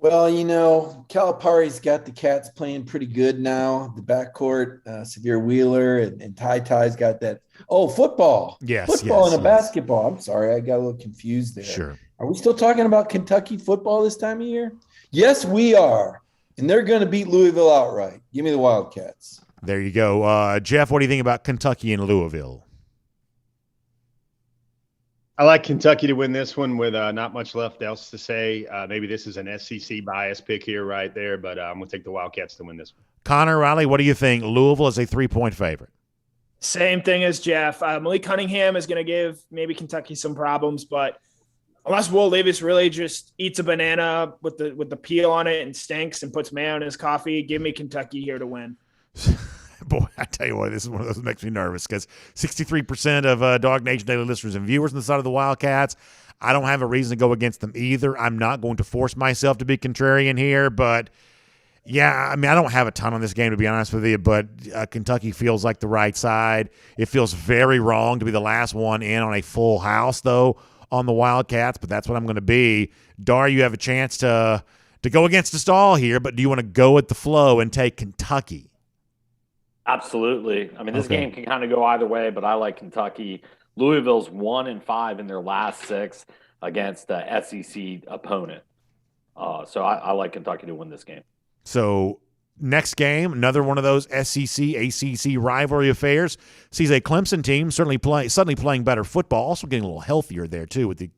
Well, Calipari's got the Cats playing pretty good now. The backcourt, Severe Wheeler and Ty Ty's got that. Oh, football. Yes, Football yes, and a yes. basketball. I'm sorry. I got a little confused there. Sure. Are we still talking about Kentucky football this time of year? Yes, we are. And they're going to beat Louisville outright. Give me the Wildcats. There you go. Jeff, what do you think about Kentucky and Louisville? I like Kentucky to win this one with not much left else to say. Maybe this is an SEC bias pick here right there, but I'm going to take the Wildcats to win this one. Connor, Riley, what do you think? Louisville is a 3-point favorite. Same thing as Jeff. Malik Cunningham is going to give maybe Kentucky some problems, but unless Will Levis really just eats a banana with the peel on it and stinks and puts mayo in his coffee, give me Kentucky here to win. Boy, I tell you what, this is one of those that makes me nervous because 63% of Dog Nation Daily listeners and viewers on the side of the Wildcats. I don't have a reason to go against them either. I'm not going to force myself to be contrarian here, but yeah, I mean, I don't have a ton on this game, to be honest with you, but Kentucky feels like the right side. It feels very wrong to be the last one in on a full house, though, on the Wildcats, but that's what I'm going to be. Dar, you have a chance to go against the stall here, but do you want to go with the flow and take Kentucky? Absolutely. I mean, this game can kind of go either way, but I like Kentucky. Louisville's 1-5 in their last 6 against the SEC opponent. So I like Kentucky to win this game. So next game, another one of those SEC, ACC rivalry affairs, sees a Clemson team suddenly playing better football, also getting a little healthier there too, with the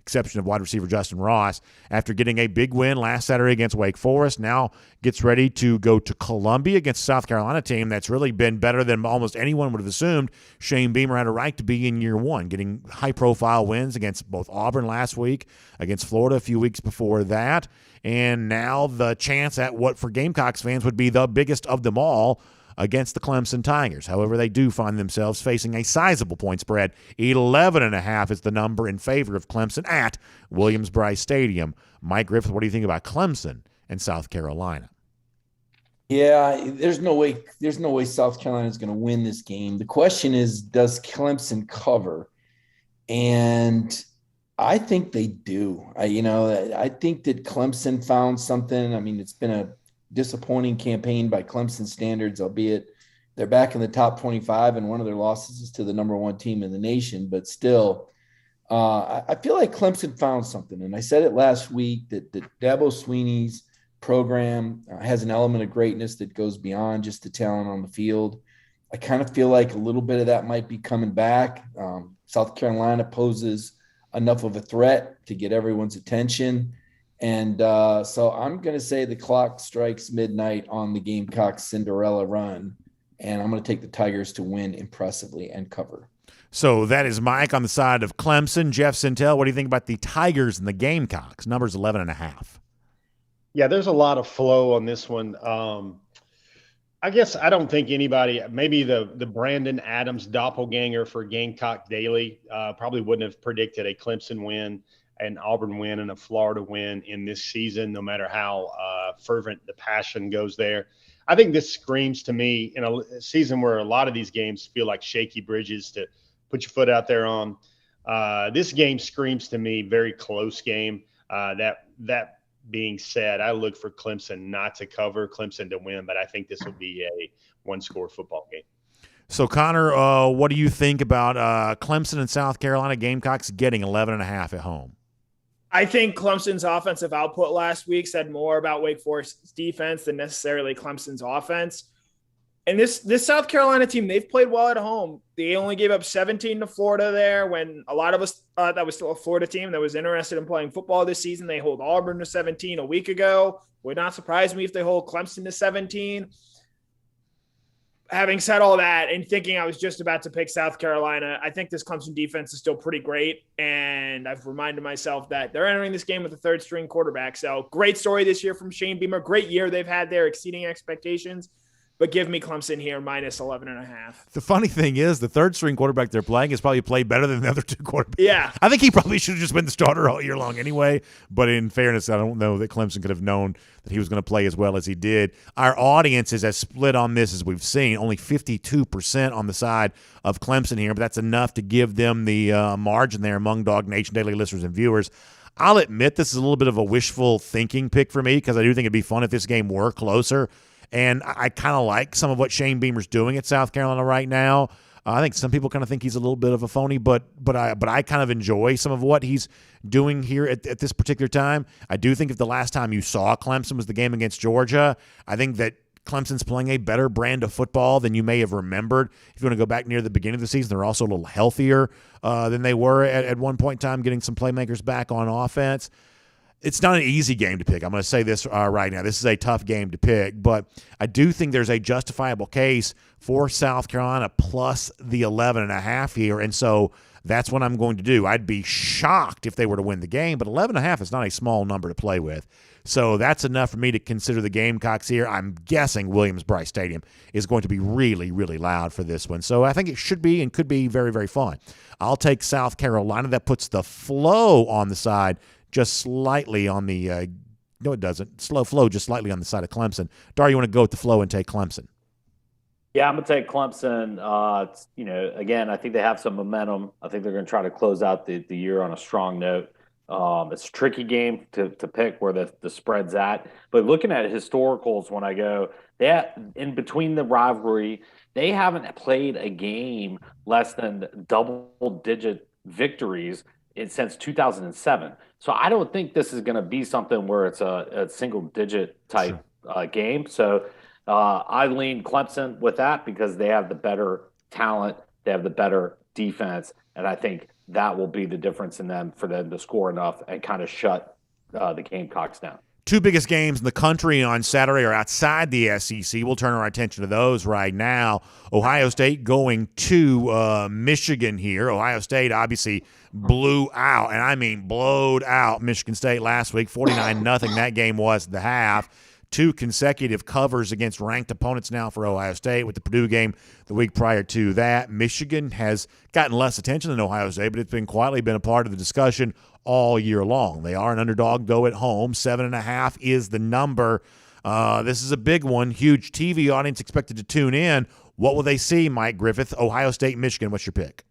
exception of wide receiver Justin Ross. After getting a big win last Saturday against Wake Forest, now gets ready to go to Columbia against South Carolina team that's really been better than almost anyone would have assumed. Shane Beamer had a right to be in year one, getting high-profile wins against both Auburn last week, against Florida a few weeks before that, and now the chance at what for Gamecocks fans would be the biggest of them all against the Clemson Tigers. However, they do find themselves facing a sizable point spread. 11.5 is the number in favor of Clemson at Williams-Brice Stadium. Mike Griffith, what do you think about Clemson and South Carolina? Yeah, there's no way South Carolina is going to win this game. The question is, does Clemson cover? And I think they do. I think that Clemson found something. I mean, it's been a disappointing campaign by Clemson standards, albeit they're back in the top 25, and one of their losses is to the number 1 team in the nation. But still, I feel like Clemson found something. And I said it last week that Dabo Swinney's program has an element of greatness that goes beyond just the talent on the field. I kind of feel like a little bit of that might be coming back. South Carolina poses enough of a threat to get everyone's attention. And so I'm going to say the clock strikes midnight on the Gamecocks Cinderella run, and I'm going to take the Tigers to win impressively and cover. So that is Mike on the side of Clemson. Jeff Sintel, what do you think about the Tigers and the Gamecocks? Number's 11.5. Yeah, there's a lot of flow on this one. I guess I don't think anybody, maybe the Brandon Adams doppelganger for Gamecock Daily, probably wouldn't have predicted a Clemson win, an Auburn win, and a Florida win in this season, no matter how fervent the passion goes there. I think this screams to me in a season where a lot of these games feel like shaky bridges to put your foot out there on. This game screams to me very close game. That being said, I look for Clemson not to cover, Clemson to win, but I think this will be a one-score football game. So, Connor, what do you think about Clemson and South Carolina Gamecocks getting 11.5 at home? I think Clemson's offensive output last week said more about Wake Forest's defense than necessarily Clemson's offense. And this South Carolina team, they've played well at home. They only gave up 17 to Florida there when a lot of us thought that was still a Florida team that was interested in playing football this season. They hold Auburn to 17 a week ago. Would not surprise me if they hold Clemson to 17. Having said all that and thinking I was just about to pick South Carolina, I think this Clemson defense is still pretty great. And I've reminded myself that they're entering this game with a third-string quarterback. So great story this year from Shane Beamer. Great year they've had there, exceeding expectations. But give me Clemson here, minus 11.5. The funny thing is, the third-string quarterback they're playing has probably played better than the other two quarterbacks. Yeah. I think he probably should have just been the starter all year long anyway. But in fairness, I don't know that Clemson could have known that he was going to play as well as he did. Our audience is as split on this as we've seen. Only 52% on the side of Clemson here, but that's enough to give them the margin there among Dog Nation Daily listeners and viewers. I'll admit this is a little bit of a wishful thinking pick for me because I do think it'd be fun if this game were closer. And I kind of like some of what Shane Beamer's doing at South Carolina right now. I think some people kind of think he's a little bit of a phony, but I kind of enjoy some of what he's doing here at this particular time. I do think if the last time you saw Clemson was the game against Georgia, I think that Clemson's playing a better brand of football than you may have remembered. If you want to go back near the beginning of the season, they're also a little healthier than they were at one point in time, getting some playmakers back on offense. It's not an easy game to pick. I'm going to say this right now. This is a tough game to pick, but I do think there's a justifiable case for South Carolina plus the 11.5 here, and so that's what I'm going to do. I'd be shocked if they were to win the game, but 11.5 is not a small number to play with. So that's enough for me to consider the Gamecocks here. I'm guessing Williams-Brice Stadium is going to be really, really loud for this one. So I think it should be and could be very, very fun. I'll take South Carolina. That puts the flow on the side just slightly on the no, it doesn't. Slow flow just slightly on the side of Clemson. Dar, you want to go with the flow and take Clemson? Yeah, I'm going to take Clemson. Again, I think they have some momentum. I think they're going to try to close out the year on a strong note. It's a tricky game to pick where the spread's at. But looking at historicals, when I go, in between the rivalry, they haven't played a game less than double-digit victories since 2007. So I don't think this is going to be something where it's a single-digit type game. So I lean Clemson with that because they have the better talent, they have the better defense, and I think that will be the difference in them for them to score enough and kind of shut the Gamecocks down. Two biggest games in the country on Saturday are outside the SEC. We'll turn our attention to those right now. Ohio State going to Michigan here. Ohio State obviously blew out, and I mean blowed out Michigan State last week, 49-0. That game was at the half. Two consecutive covers against ranked opponents now for Ohio State with the Purdue game the week prior to that. Michigan has gotten less attention than Ohio State, but it's been quietly been a part of the discussion all year long. They are an underdog, though, at home. 7.5 is the number. This is a big one. Huge TV audience expected to tune in. What will they see, Mike Griffith? Ohio State, Michigan. What's your pick?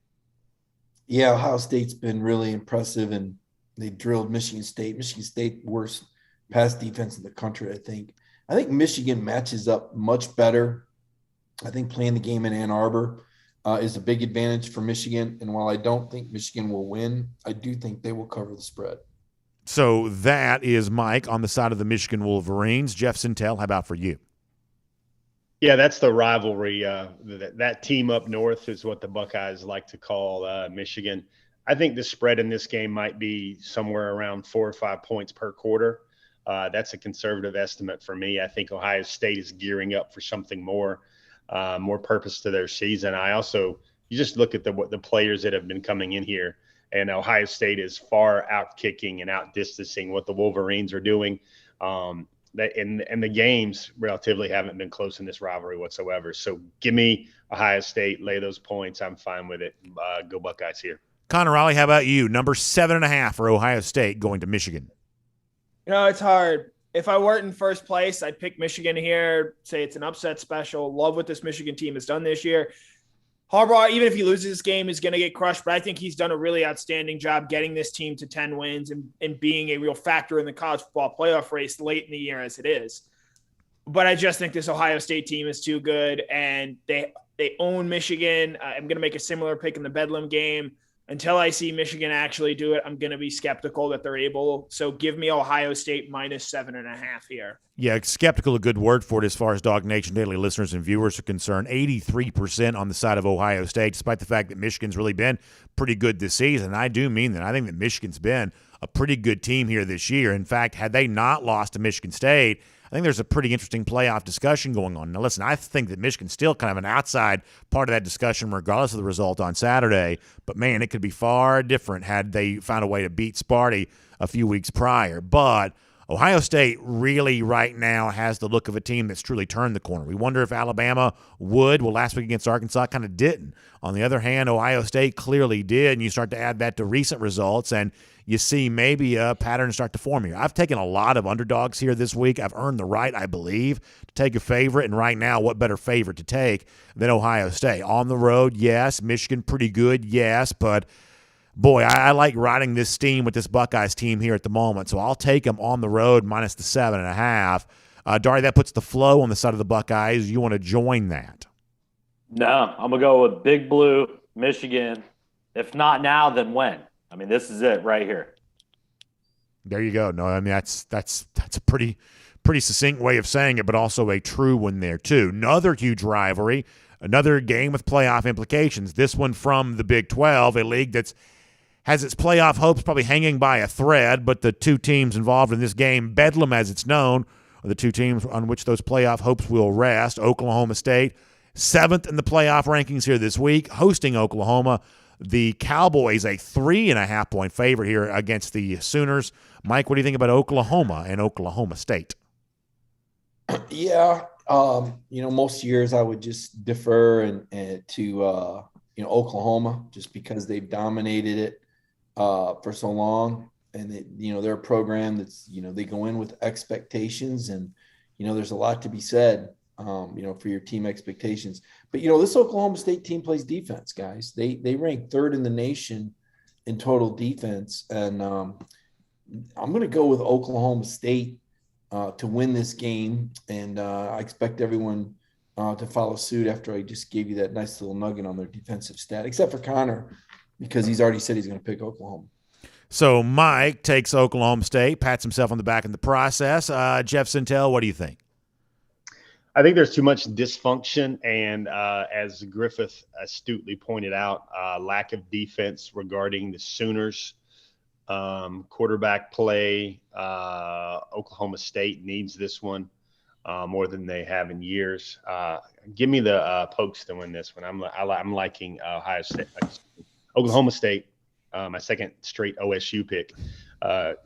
Yeah, Ohio State's been really impressive, and they drilled Michigan State. Michigan State, worst pass defense in the country, I think. I think Michigan matches up much better. I think playing the game in Ann Arbor is a big advantage for Michigan. And while I don't think Michigan will win, I do think they will cover the spread. So that is Mike on the side of the Michigan Wolverines. Jeff Sintel, how about for you? Yeah, that's the rivalry. That team up north is what the Buckeyes like to call Michigan. I think the spread in this game might be somewhere around 4 or 5 points per quarter. That's a conservative estimate for me. I think Ohio State is gearing up for something more purpose to their season. You just look at the players that have been coming in here, and Ohio State is far out kicking and out distancing what the Wolverines are doing. And the games relatively haven't been close in this rivalry whatsoever. So give me Ohio State, lay those points. I'm fine with it. Go Buckeyes here. Connor Raleigh, how about you? Number 7.5 for Ohio State going to Michigan. It's hard. If I weren't in first place, I'd pick Michigan here, say it's an upset special. Love what this Michigan team has done this year. Harbaugh, even if he loses this game, is going to get crushed, but I think he's done a really outstanding job getting this team to 10 wins and being a real factor in the college football playoff race late in the year as it is. But I just think this Ohio State team is too good, and they own Michigan. I'm going to make a similar pick in the Bedlam game. Until I see Michigan actually do it, I'm going to be skeptical that they're able. So give me Ohio State minus 7.5 here. Yeah, skeptical, a good word for it as far as Dog Nation Daily listeners and viewers are concerned. 83% on the side of Ohio State, despite the fact that Michigan's really been pretty good this season. I do mean that. I think that Michigan's been a pretty good team here this year. In fact, had they not lost to Michigan State, I think there's a pretty interesting playoff discussion going on. Now, listen, I think that Michigan's still kind of an outside part of that discussion regardless of the result on Saturday. But, man, it could be far different had they found a way to beat Sparty a few weeks prior. But Ohio State really right now has the look of a team that's truly turned the corner. We wonder if Alabama would. Well, last week against Arkansas kind of didn't. On the other hand, Ohio State clearly did, and you start to add that to recent results, and you see maybe a pattern start to form here. I've taken a lot of underdogs here this week. I've earned the right, I believe, to take a favorite, and right now, what better favorite to take than Ohio State? On the road, yes. Michigan, pretty good, yes, but boy, I like riding this steam with this Buckeyes team here at the moment, so I'll take them on the road minus the 7.5. Dari, that puts the flow on the side of the Buckeyes. You want to join that? No, I'm going to go with Big Blue, Michigan. If not now, then when? I mean, this is it right here. There you go. No, I mean, that's a pretty succinct way of saying it, but also a true one there, too. Another huge rivalry, another game with playoff implications. This one from the Big 12, a league that's has its playoff hopes probably hanging by a thread, but the two teams involved in this game, Bedlam as it's known, are the two teams on which those playoff hopes will rest. Oklahoma State, 7th in the playoff rankings here this week, hosting Oklahoma. The Cowboys, a 3.5-point favorite here against the Sooners. Mike, what do you think about Oklahoma and Oklahoma State? Yeah, most years I would just defer and to Oklahoma just because they've dominated it for so long, and they're a program that's they go in with expectations, and there's a lot to be said for your team expectations. But this Oklahoma State team plays defense, guys. They rank 3rd in the nation in total defense, and I'm going to go with Oklahoma State to win this game, and I expect everyone to follow suit after I just gave you that nice little nugget on their defensive stat, except for Connor, because he's already said he's going to pick Oklahoma. So Mike takes Oklahoma State, pats himself on the back in the process. Jeff Sintel, what do you think? I think there's too much dysfunction, and as Griffith astutely pointed out, lack of defense regarding the Sooners. Quarterback play, Oklahoma State needs this one more than they have in years. Give me the Pokes to win this one. I'm liking Oklahoma State, my second straight OSU pick.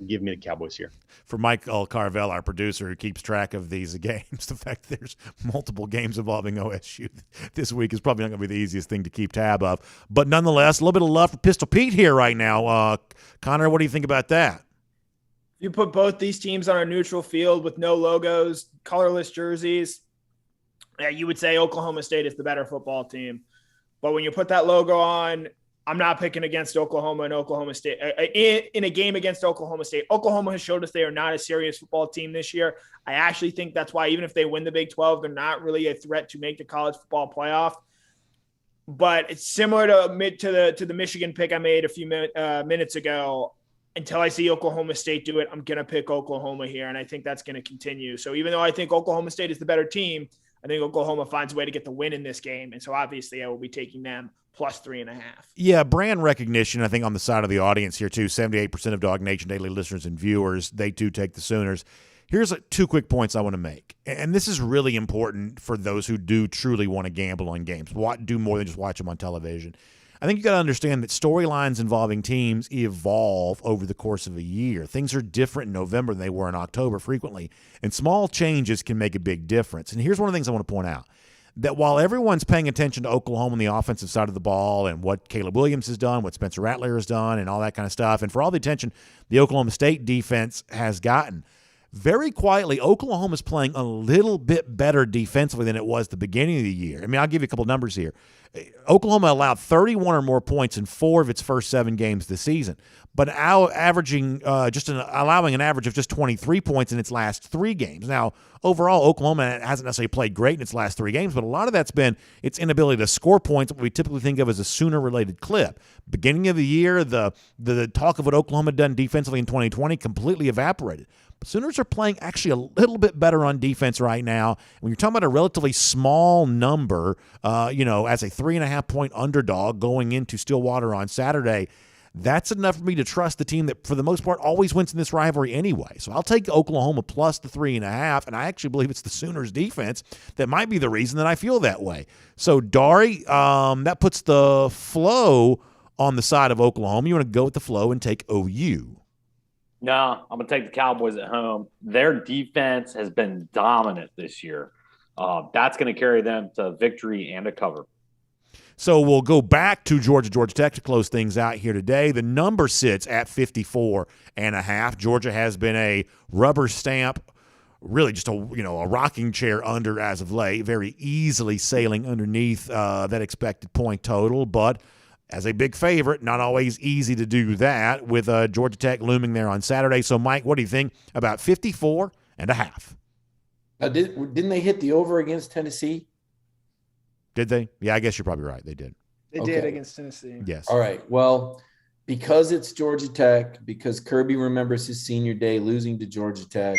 Give me the Cowboys here. For Michael Carvel, our producer who keeps track of these games, the fact that there's multiple games involving OSU this week is probably not going to be the easiest thing to keep tab of. But nonetheless, a little bit of love for Pistol Pete here right now. Connor, what do you think about that? You put both these teams on a neutral field with no logos, colorless jerseys. Yeah, you would say Oklahoma State is the better football team. But when you put that logo on, I'm not picking against Oklahoma and Oklahoma State. In a game against Oklahoma State, Oklahoma has showed us they are not a serious football team this year. I actually think that's why even if they win the Big 12, they're not really a threat to make the college football playoff. But it's similar to the Michigan pick I made a few minutes ago. Until I see Oklahoma State do it, I'm going to pick Oklahoma here, and I think that's going to continue. So even though I think Oklahoma State is the better team, I think Oklahoma finds a way to get the win in this game. And so obviously I will be taking them plus 3.5. Yeah, brand recognition, I think, on the side of the audience here, too. 78% of Dog Nation Daily listeners and viewers, they do take the Sooners. Here's 2 quick points I want to make. And this is really important for those who do truly want to gamble on games, do more than just watch them on television. I think you got to understand that storylines involving teams evolve over the course of a year. Things are different in November than they were in October frequently, and small changes can make a big difference. And here's one of the things I want to point out, that while everyone's paying attention to Oklahoma on the offensive side of the ball and what Caleb Williams has done, what Spencer Rattler has done, and all that kind of stuff, and for all the attention the Oklahoma State defense has gotten, very quietly, Oklahoma's playing a little bit better defensively than it was at the beginning of the year. I mean, I'll give you a couple numbers here. Oklahoma allowed 31 or more points in 4 of its first 7 games this season, but averaging allowing an average of just 23 points in its last 3 games. Now, overall, Oklahoma hasn't necessarily played great in its last 3 games, but a lot of that's been its inability to score points, what we typically think of as a Sooner-related clip. Beginning of the year, the talk of what Oklahoma had done defensively in 2020 completely evaporated. Sooners are playing actually a little bit better on defense right now. When you're talking about a relatively small number, as a 3.5-point underdog going into Stillwater on Saturday, that's enough for me to trust the team that, for the most part, always wins in this rivalry anyway. So I'll take Oklahoma plus the 3.5, and I actually believe it's the Sooners' defense that might be the reason that I feel that way. So, Dari, that puts the flow on the side of Oklahoma. You want to go with the flow and take OU. No, I'm going to take the Cowboys at home. Their defense has been dominant this year. That's going to carry them to victory and a cover. So we'll go back to Georgia Tech to close things out here today. The number sits at 54.5. Georgia has been a rubber stamp, really just a rocking chair under as of late, very easily sailing underneath that expected point total. But as a big favorite. Not always easy to do that with Georgia Tech looming there on Saturday. So, Mike, what do you think about 54.5? Didn't they hit the over against Tennessee? Did they? Yeah, I guess you're probably right. They did. They did against Tennessee. Yes. All right. Well, because it's Georgia Tech, because Kirby remembers his senior day losing to Georgia Tech,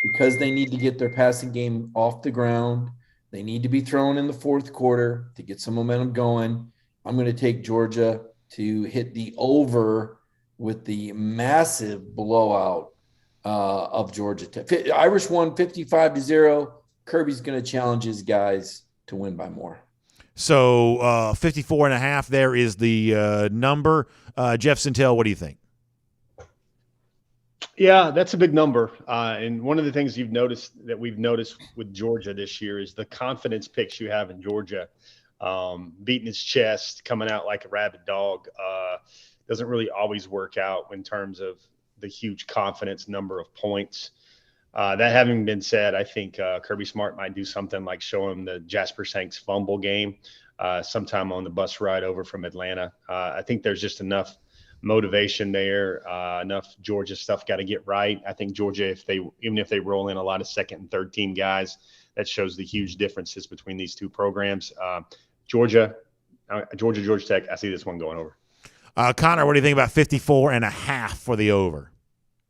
because they need to get their passing game off the ground, they need to be thrown in the fourth quarter to get some momentum going. I'm going to take Georgia to hit the over with the massive blowout of Georgia Tech. Irish won 55-0. Kirby's going to challenge his guys to win by more. So 54.5 there is the number. Jeff Sintel, what do you think? Yeah, that's a big number. And one of the things we've noticed with Georgia this year is the confidence picks you have in Georgia. Beating his chest, coming out like a rabid dog, doesn't really always work out in terms of the huge confidence number of points. That having been said, I think Kirby Smart might do something like show him the Jasper Shanks fumble game sometime on the bus ride over from Atlanta. I think there's just enough motivation there, enough Georgia stuff got to get right. I think Georgia, even if they roll in a lot of second and third team guys, that shows the huge differences between these two programs. Georgia Tech, I see this one going over. Connor, what do you think about 54.5 for the over?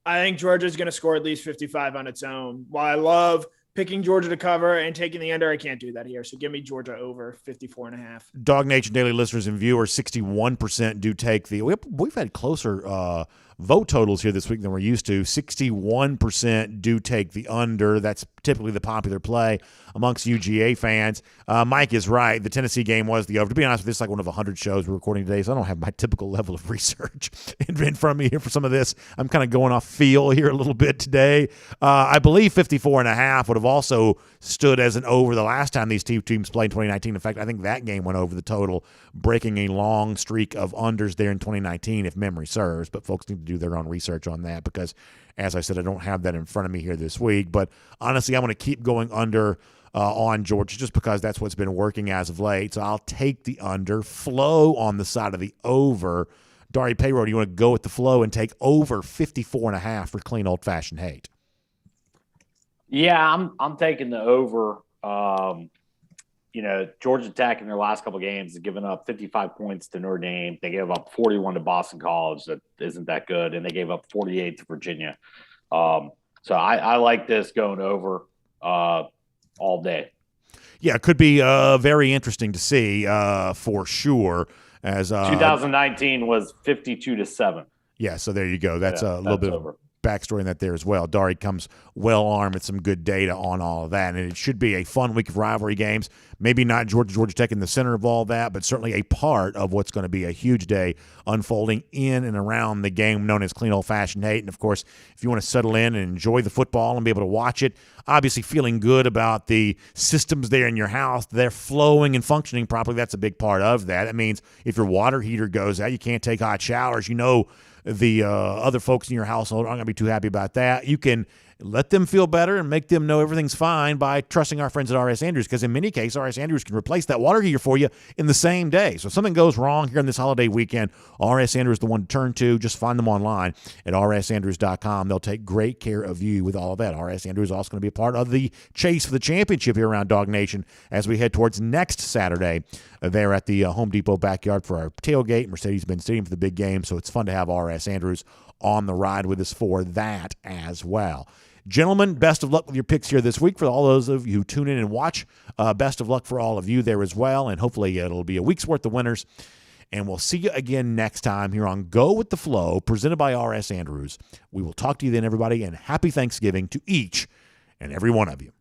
I think Georgia's going to score at least 55 on its own. While I love picking Georgia to cover and taking the under, I can't do that here. So give me Georgia over 54.5. Dog Nation Daily listeners and viewers, 61% do take the – we've had closer vote totals here this week than we're used to. 61% do take the under. That's typically the popular play amongst UGA fans. Mike is right. The Tennessee game was the over. To be honest, this is like one of 100 shows we're recording today, so I don't have my typical level of research in front of me here for some of this. I'm kind of going off feel here a little bit today. I believe 54.5 would have also stood as an over the last time these two teams played in 2019. In fact, I think that game went over the total, breaking a long streak of unders there in 2019, if memory serves. But folks need to do their own research on that because, as I said, I don't have that in front of me here this week. But honestly, I'm going to keep going under on Georgia just because that's what's been working as of late. So I'll take the under. Flow on the side of the over. Dari Payroll, do you want to go with the flow and take over 54.5 for clean old-fashioned hate? Yeah, I'm taking the over. Georgia Tech in their last couple of games has given up 55 points to Notre Dame. They gave up 41 to Boston College. That isn't that good. And they gave up 48 to Virginia. So I like this going over all day. Yeah, it could be very interesting to see for sure. As 2019 was 52-7. Yeah, so there you go. That's a little bit over. Of backstory in that there as well. Dari comes well armed with some good data on all of that, and it should be a fun week of rivalry games. Maybe not Georgia Tech in the center of all that, but certainly a part of what's going to be a huge day unfolding in and around the game known as clean old-fashioned hate. And, of course, if you want to settle in and enjoy the football and be able to watch it, obviously feeling good about the systems there in your house, they're flowing and functioning properly, that's a big part of that. That means if your water heater goes out, you can't take hot showers, the other folks in your household aren't going to be too happy about that. You can let them feel better and make them know everything's fine by trusting our friends at R.S. Andrews, because in many cases, R.S. Andrews can replace that water heater for you in the same day. So if something goes wrong here on this holiday weekend, R.S. Andrews is the one to turn to. Just find them online at rsandrews.com. They'll take great care of you with all of that. R.S. Andrews is also going to be a part of the chase for the championship here around Dog Nation as we head towards next Saturday there at the Home Depot backyard for our tailgate, Mercedes-Benz Stadium for the big game. So it's fun to have R.S. Andrews on the ride with us for that as well. Gentlemen, best of luck with your picks here this week. For all those of you who tune in and watch, best of luck for all of you there as well. And hopefully it'll be a week's worth of winners. And we'll see you again next time here on Go With The Flow, presented by R.S. Andrews. We will talk to you then, everybody, and happy Thanksgiving to each and every one of you.